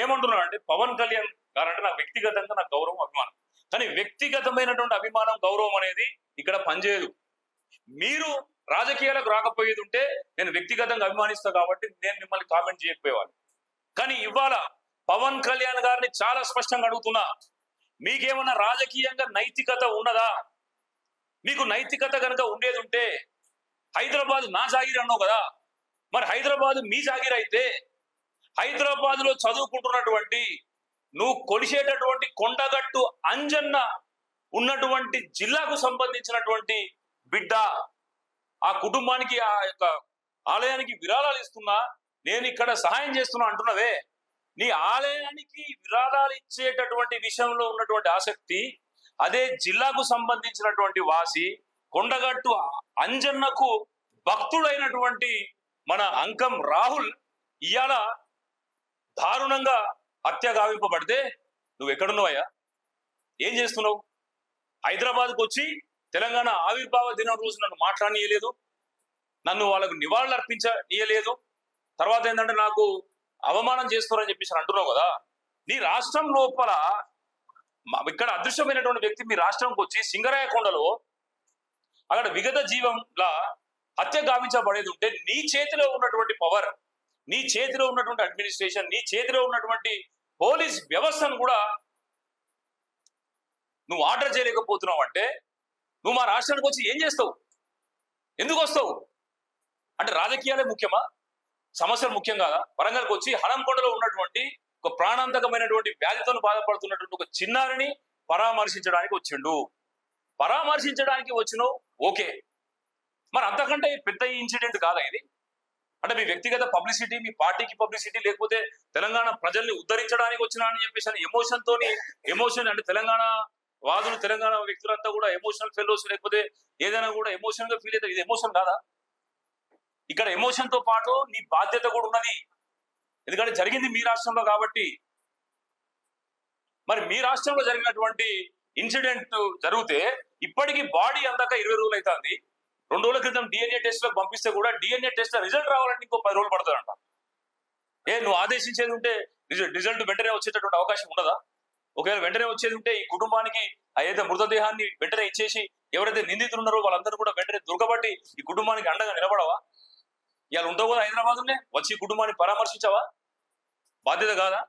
నేనేమంటున్నా అంటే పవన్ కళ్యాణ్ గారు అంటే నాకు వ్యక్తిగతంగా నాకు గౌరవం అభిమానం, కానీ వ్యక్తిగతమైనటువంటి అభిమానం గౌరవం అనేది ఇక్కడ పనిచేయదు. మీరు రాజకీయాలకు రాకపోయేది ఉంటే నేను వ్యక్తిగతంగా అభిమానిస్తా కాబట్టి నేను మిమ్మల్ని కామెంట్ చేయకపోయేవాళ్ళు. కానీ ఇవాళ పవన్ కళ్యాణ్ గారిని చాలా స్పష్టంగా అడుగుతున్నా, మీకేమన్నా రాజకీయంగా నైతికత ఉన్నదా? మీకు నైతికత కనుక ఉండేది ఉంటే హైదరాబాద్ నా జాగీర్ అన్నావు కదా, మరి హైదరాబాద్ మీ జాగీర్ అయితే హైదరాబాద్ లో చదువుకుంటున్నటువంటి నువ్వు కొలిసేటటువంటి కొండగట్టు అంజన్న ఉన్నటువంటి జిల్లాకు సంబంధించినటువంటి బిడ్డ, ఆ కుటుంబానికి ఆ యొక్క ఆలయానికి విరాళాలు ఇస్తున్నా, నేను ఇక్కడ సహాయం చేస్తున్నా అంటున్నవే, నీ ఆలయానికి విరాళాలు ఇచ్చేటటువంటి విషయంలో ఉన్నటువంటి ఆసక్తి అదే జిల్లాకు సంబంధించినటువంటి వాసి కొండగట్టు అంజన్నకు భక్తుడైనటువంటి మన అంకం రాహుల్ ఇవాళ దారుణంగా హత్య గావింపబడితే నువ్వు ఎక్కడున్నావయ్యా? ఏం చేస్తున్నావు? హైదరాబాద్కు వచ్చి తెలంగాణ ఆవిర్భావ దినం రోజు నన్ను మాట్లాడనీయలేదు, నన్ను వాళ్ళకు నివాళులు అర్పించనీయలేదు, తర్వాత ఏంటంటే నాకు అవమానం చేస్తున్నారని చెప్పేసి అంటున్నావు కదా. నీ రాష్ట్రం లోపల ఇక్కడ అదృశ్యమైనటువంటి వ్యక్తి మీ రాష్ట్రంకి వచ్చి సింగరాయకొండలో అక్కడ విగత జీవంలా హత్య గావించబడేది ఉంటే నీ చేతిలో ఉన్నటువంటి పవర్, నీ చేతిలో ఉన్నటువంటి అడ్మినిస్ట్రేషన్, నీ చేతిలో ఉన్నటువంటి పోలీస్ వ్యవస్థను కూడా నువ్వు ఆర్డర్ చేయలేకపోతున్నావు అంటే నువ్వు మా రాష్ట్రానికి వచ్చి ఏం చేస్తావు? ఎందుకు వస్తావు? అంటే రాజకీయాలే ముఖ్యమా? సమస్యలు ముఖ్యం కాదా? వరంగల్కి వచ్చి హనంకొండలో ఉన్నటువంటి ఒక ప్రాణాంతకమైనటువంటి వ్యాధితో బాధపడుతున్నటువంటి ఒక చిన్నారిని పరామర్శించడానికి వచ్చిండు. పరామర్శించడానికి వచ్చినావు, ఓకే, మరి అంతకంటే పెద్ద ఇన్సిడెంట్ కాదా ఇది? అంటే మీ వ్యక్తిగత పబ్లిసిటీ, మీ పార్టీకి పబ్లిసిటీ, లేకపోతే తెలంగాణ ప్రజల్ని ఉద్ధరించడానికి వచ్చినా అని చెప్పేసి ఎమోషన్ అంటే తెలంగాణ వాదులు, తెలంగాణ వ్యక్తులంతా కూడా ఎమోషనల్ ఫెలోస్, లేకపోతే ఏదైనా కూడా ఎమోషన్ గా ఫీల్ అవుతారు. ఇది ఎమోషన్ కాదా? ఇక్కడ ఎమోషన్ తో పాటు నీ బాధ్యత కూడా ఉన్నది, ఎందుకంటే జరిగింది మీ రాష్ట్రంలో కాబట్టి. మరి మీ రాష్ట్రంలో జరిగినటువంటి ఇన్సిడెంట్ జరిగితే ఇప్పటికీ బాడీ అందాక 20 రోజులు అవుతుంది. 2 రోజుల క్రితం డిఎన్ఏ టెస్ట్ లో పంపిస్తే కూడా డిఎన్ఏ టెస్ట్ రిజల్ట్ రావాలంటే ఇంకో 10 రోజులు పడుతుందంట. నువ్వు ఆదేశించేది ఉంటే రిజల్ట్ వెంటనే వచ్చేటటువంటి అవకాశం ఉండదా? ఒకవేళ వెంటనే వచ్చేది ఉంటే ఈ కుటుంబానికి ఏదైతే మృతదేహాన్ని వెంటనే ఇచ్చేసి ఎవరైతే నిందితులు ఉన్నారో వాళ్ళందరూ కూడా వెంటనే దొరకబట్టి ఈ కుటుంబానికి అండగా నిలబడవా? ఇవాళ ఉంటావు కదా హైదరాబాద్ వచ్చి కుటుంబాన్ని పరామర్శించవా? బాధ్యత కాదా?